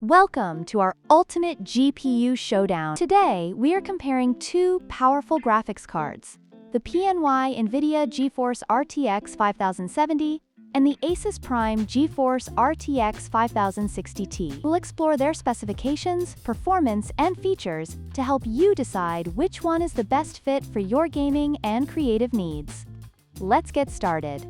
Welcome to our ultimate GPU showdown. Today, we are comparing two powerful graphics cards, the PNY NVIDIA GeForce RTX 5070 and the ASUS Prime GeForce RTX 5060T. We'll explore their specifications, performance, and features to help you decide which one is the best fit for your gaming and creative needs. Let's get started.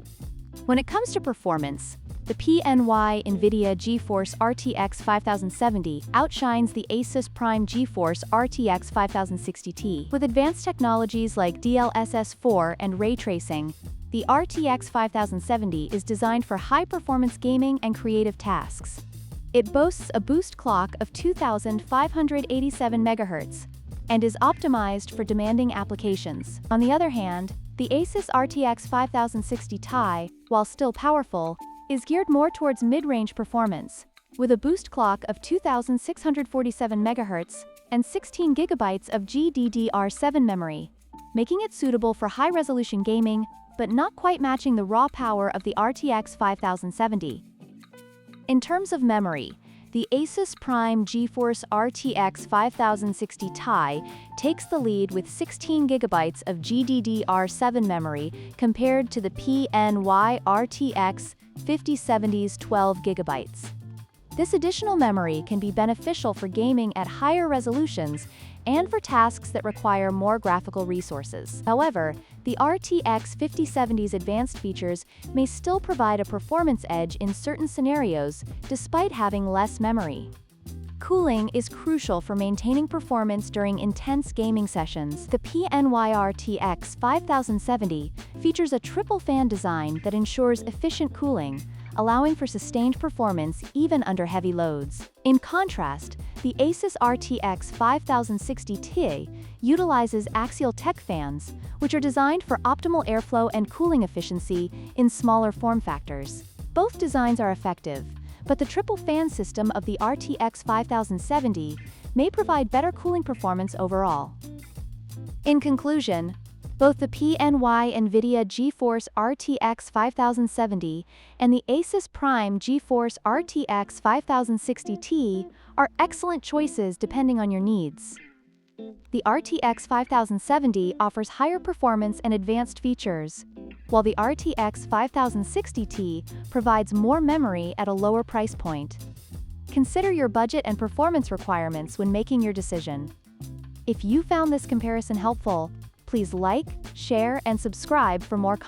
When it comes to performance, the PNY NVIDIA GeForce RTX 5070 outshines the ASUS Prime GeForce RTX 5060T. With advanced technologies like DLSS4 and ray tracing, the RTX 5070 is designed for high-performance gaming and creative tasks. It boasts a boost clock of 2,587 MHz and is optimized for demanding applications. On the other hand, the ASUS RTX 5060 Ti, while still powerful, is geared more towards mid-range performance, with a boost clock of 2,647 MHz and 16 GB of GDDR7 memory, making it suitable for high-resolution gaming, but not quite matching the raw power of the RTX 5070. In terms of memory, the ASUS Prime GeForce RTX 5060 Ti takes the lead with 16 GB of GDDR7 memory compared to the PNY RTX 5070's 12 GB. This additional memory can be beneficial for gaming at higher resolutions and for tasks that require more graphical resources. However, the RTX 5070's advanced features may still provide a performance edge in certain scenarios, despite having less memory. Cooling is crucial for maintaining performance during intense gaming sessions. The PNY RTX 5070 features a triple fan design that ensures efficient cooling, allowing for sustained performance even under heavy loads. In contrast, the ASUS RTX 5060 Ti utilizes axial tech fans, which are designed for optimal airflow and cooling efficiency in smaller form factors. Both designs are effective, but the triple fan system of the RTX 5070 may provide better cooling performance overall. In conclusion, both the PNY NVIDIA GeForce RTX 5070 and the ASUS Prime GeForce RTX 5060 Ti are excellent choices depending on your needs. The RTX 5070 offers higher performance and advanced features, while the RTX 5060 Ti provides more memory at a lower price point. Consider your budget and performance requirements when making your decision. If you found this comparison helpful, please like, share, and subscribe for more content.